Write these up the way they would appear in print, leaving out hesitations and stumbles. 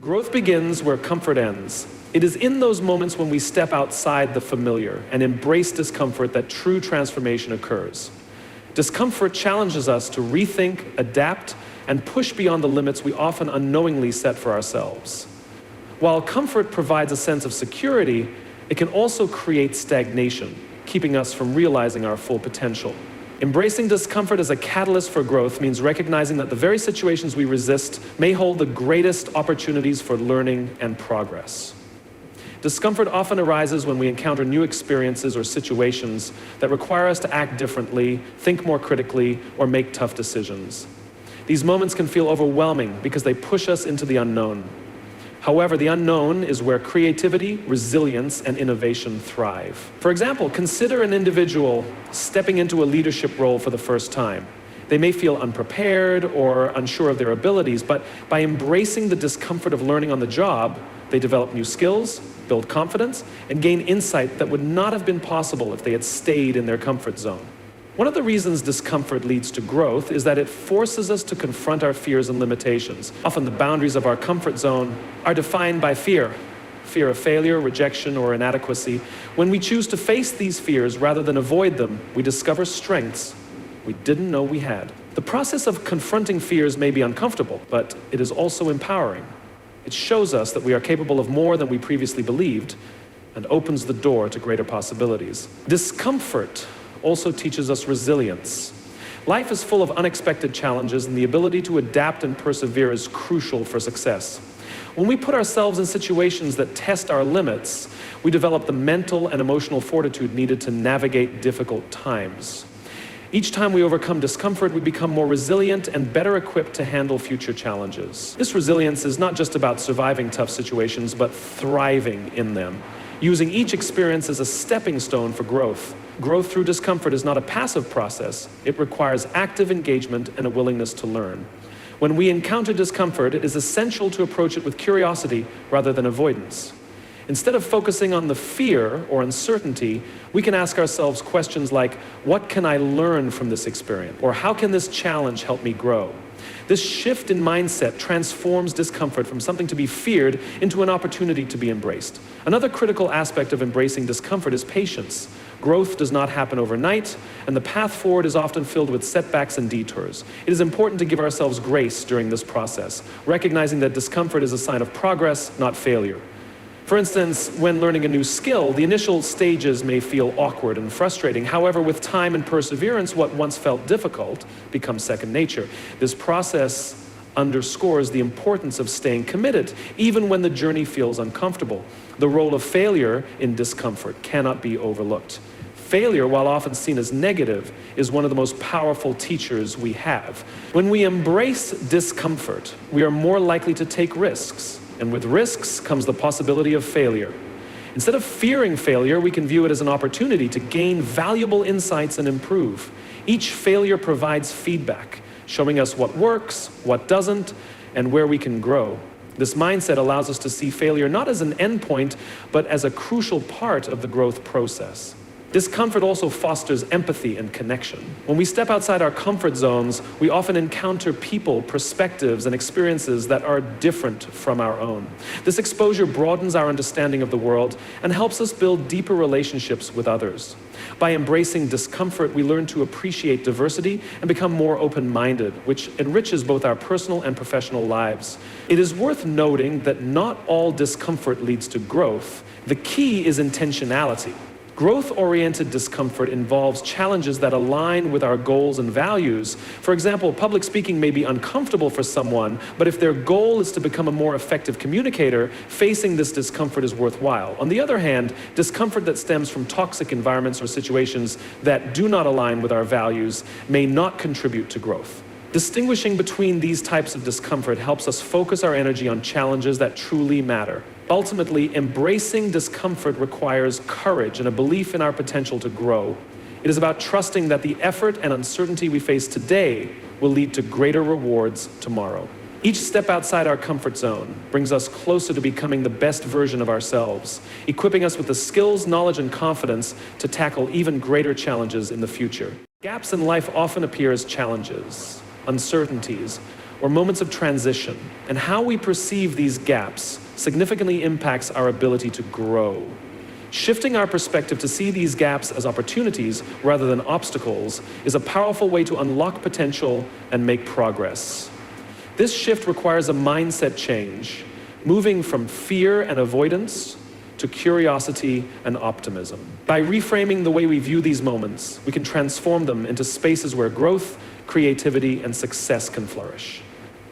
Growth begins where comfort ends. It is in those moments when we step outside the familiar and embrace discomfort that true transformation occurs. Discomfort challenges us to rethink, adapt, and push beyond the limits we often unknowingly set for ourselves. While comfort provides a sense of security, it can also create stagnation, keeping us from realizing our full potential. Embracing discomfort as a catalyst for growth means recognizing that the very situations we resist may hold the greatest opportunities for learning and progress. Discomfort often arises when we encounter new experiences or situations that require us to act differently, think more critically, or make tough decisions. These moments can feel overwhelming because they push us into the unknown. However, the unknown is where creativity, resilience, and innovation thrive. For example, consider an individual stepping into a leadership role for the first time. They may feel unprepared or unsure of their abilities, but by embracing the discomfort of learning on the job, they develop new skills, build confidence, and gain insight that would not have been possible if they had stayed in their comfort zone. One of the reasons discomfort leads to growth is that it forces us to confront our fears and limitations. Often the boundaries of our comfort zone are defined by fear of failure, rejection, or inadequacy. When we choose to face these fears rather than avoid them, we discover strengths we didn't know we had. The process of confronting fears may be uncomfortable, but it is also empowering. It shows us that we are capable of more than we previously believed and opens the door to greater possibilities. Discomfort also teaches us resilience. Life is full of unexpected challenges, and the ability to adapt and persevere is crucial for success. When we put ourselves in situations that test our limits, we develop the mental and emotional fortitude needed to navigate difficult times. Each time we overcome discomfort, we become more resilient and better equipped to handle future challenges. This resilience is not just about surviving tough situations, but thriving in them, using each experience as a stepping stone for growth. Growth through discomfort is not a passive process. It requires active engagement and a willingness to learn. When we encounter discomfort, it is essential to approach it with curiosity rather than avoidance. Instead of focusing on the fear or uncertainty, we can ask ourselves questions like, what can I learn from this experience? Or how can this challenge help me grow? This shift in mindset transforms discomfort from something to be feared into an opportunity to be embraced. Another critical aspect of embracing discomfort is patience. Growth does not happen overnight, and the path forward is often filled with setbacks and detours. It is important to give ourselves grace during this process, recognizing that discomfort is a sign of progress, not failure. For instance, when learning a new skill, the initial stages may feel awkward and frustrating. However, with time and perseverance, what once felt difficult becomes second nature. This process underscores the importance of staying committed, even when the journey feels uncomfortable. The role of failure in discomfort cannot be overlooked. Failure, while often seen as negative, is one of the most powerful teachers we have. When we embrace discomfort, we are more likely to take risks. And with risks comes the possibility of failure. Instead of fearing failure, we can view it as an opportunity to gain valuable insights and improve. Each failure provides feedback, showing us what works, what doesn't, and where we can grow. This mindset allows us to see failure not as an endpoint, but as a crucial part of the growth process. Discomfort also fosters empathy and connection. When we step outside our comfort zones, we often encounter people, perspectives, and experiences that are different from our own. This exposure broadens our understanding of the world and helps us build deeper relationships with others. By embracing discomfort, we learn to appreciate diversity and become more open-minded, which enriches both our personal and professional lives. It is worth noting that not all discomfort leads to growth. The key is intentionality. Growth-oriented discomfort involves challenges that align with our goals and values. For example, public speaking may be uncomfortable for someone, but if their goal is to become a more effective communicator, facing this discomfort is worthwhile. On the other hand, discomfort that stems from toxic environments or situations that do not align with our values may not contribute to growth. Distinguishing between these types of discomfort helps us focus our energy on challenges that truly matter. Ultimately, embracing discomfort requires courage and a belief in our potential to grow. It is about trusting that the effort and uncertainty we face today will lead to greater rewards tomorrow. Each step outside our comfort zone brings us closer to becoming the best version of ourselves, equipping us with the skills, knowledge, and confidence to tackle even greater challenges in the future. Gaps in life often appear as challenges, uncertainties, or moments of transition, and how we perceive these gaps significantly impacts our ability to grow. Shifting our perspective to see these gaps as opportunities rather than obstacles is a powerful way to unlock potential and make progress. This shift requires a mindset change, moving from fear and avoidance to curiosity and optimism. By reframing the way we view these moments, we can transform them into spaces where growth, creativity, and success can flourish.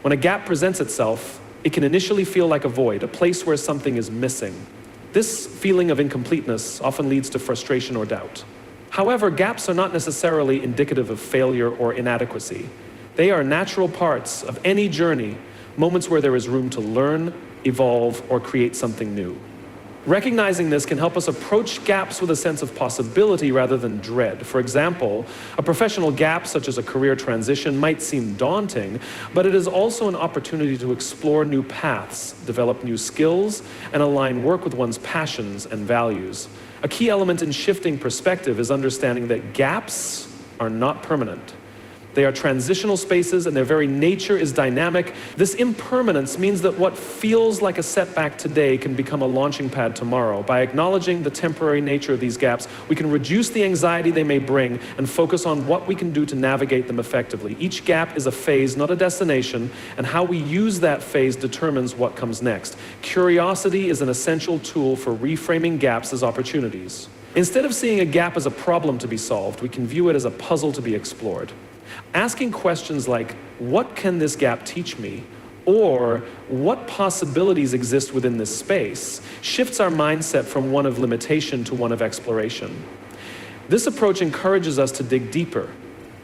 When a gap presents itself, it can initially feel like a void, a place where something is missing. This feeling of incompleteness often leads to frustration or doubt. However, gaps are not necessarily indicative of failure or inadequacy. They are natural parts of any journey, moments where there is room to learn, evolve, or create something new. Recognizing this can help us approach gaps with a sense of possibility rather than dread. For example, a professional gap such as a career transition might seem daunting, but it is also an opportunity to explore new paths, develop new skills, and align work with one's passions and values. A key element in shifting perspective is understanding that gaps are not permanent. They are transitional spaces, and their very nature is dynamic. This impermanence means that what feels like a setback today can become a launching pad tomorrow. By acknowledging the temporary nature of these gaps, we can reduce the anxiety they may bring and focus on what we can do to navigate them effectively. Each gap is a phase, not a destination, and how we use that phase determines what comes next. Curiosity is an essential tool for reframing gaps as opportunities. Instead of seeing a gap as a problem to be solved, we can view it as a puzzle to be explored. Asking questions like, what can this gap teach me? Or, what possibilities exist within this space? Shifts our mindset from one of limitation to one of exploration. This approach encourages us to dig deeper,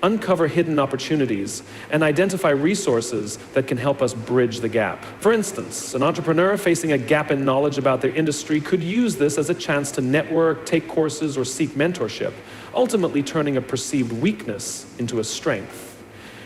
uncover hidden opportunities, and identify resources that can help us bridge the gap. For instance, an entrepreneur facing a gap in knowledge about their industry could use this as a chance to network, take courses, or seek mentorship, ultimately turning a perceived weakness into a strength.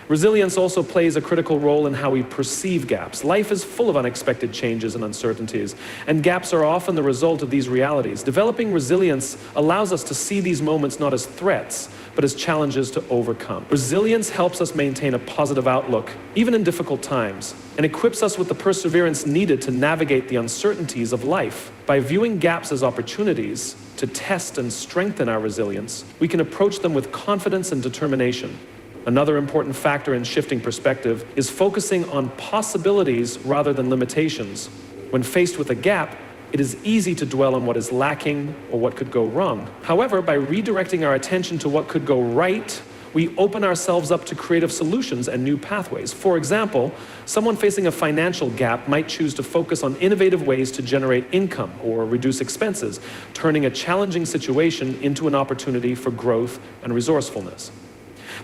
Resilience also plays a critical role in how we perceive gaps. Life is full of unexpected changes and uncertainties, and gaps are often the result of these realities. Developing resilience allows us to see these moments not as threats, but as challenges to overcome. Resilience helps us maintain a positive outlook, even in difficult times, and equips us with the perseverance needed to navigate the uncertainties of life. By viewing gaps as opportunities to test and strengthen our resilience, we can approach them with confidence and determination. Another important factor in shifting perspective is focusing on possibilities rather than limitations. When faced with a gap, it is easy to dwell on what is lacking or what could go wrong. However, by redirecting our attention to what could go right, we open ourselves up to creative solutions and new pathways. For example, someone facing a financial gap might choose to focus on innovative ways to generate income or reduce expenses, turning a challenging situation into an opportunity for growth and resourcefulness.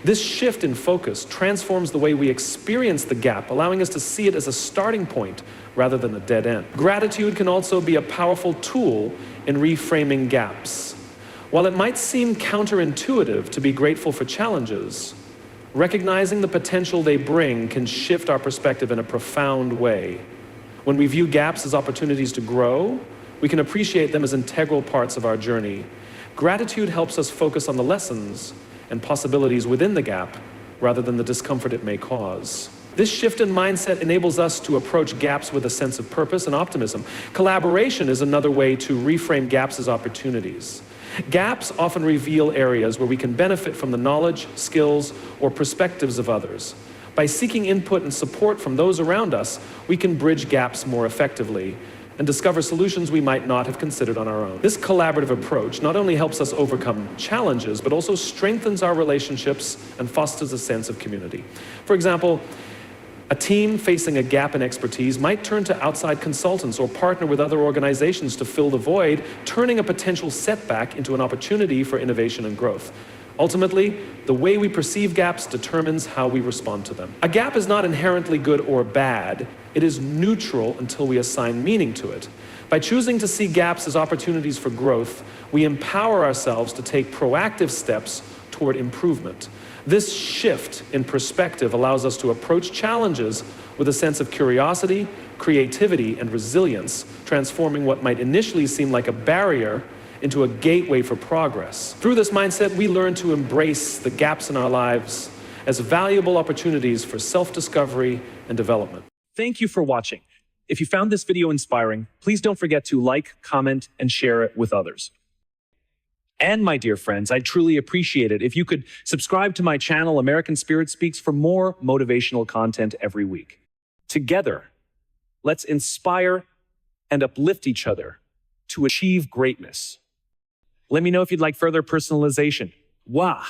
This shift in focus transforms the way we experience the gap, allowing us to see it as a starting point rather than a dead end. Gratitude can also be a powerful tool in reframing gaps. While it might seem counterintuitive to be grateful for challenges, recognizing the potential they bring can shift our perspective in a profound way. When we view gaps as opportunities to grow, we can appreciate them as integral parts of our journey. Gratitude helps us focus on the lessons and possibilities within the gap, rather than the discomfort it may cause. This shift in mindset enables us to approach gaps with a sense of purpose and optimism. Collaboration is another way to reframe gaps as opportunities. Gaps often reveal areas where we can benefit from the knowledge, skills, or perspectives of others. By seeking input and support from those around us, we can bridge gaps more effectively and discover solutions we might not have considered on our own. This collaborative approach not only helps us overcome challenges, but also strengthens our relationships and fosters a sense of community. For example, a team facing a gap in expertise might turn to outside consultants or partner with other organizations to fill the void, turning a potential setback into an opportunity for innovation and growth. Ultimately, the way we perceive gaps determines how we respond to them. A gap is not inherently good or bad. It is neutral until we assign meaning to it. By choosing to see gaps as opportunities for growth, we empower ourselves to take proactive steps toward improvement. This shift in perspective allows us to approach challenges with a sense of curiosity, creativity, and resilience, transforming what might initially seem like a barrier into a gateway for progress. Through this mindset, we learn to embrace the gaps in our lives as valuable opportunities for self-discovery and development. Thank you for watching. If you found this video inspiring, please don't forget to like, comment, and share it with others. And my dear friends, I'd truly appreciate it if you could subscribe to my channel, American Spirit Speaks, for more motivational content every week. Together, let's inspire and uplift each other to achieve greatness. Let me know if you'd like further personalization. Wow!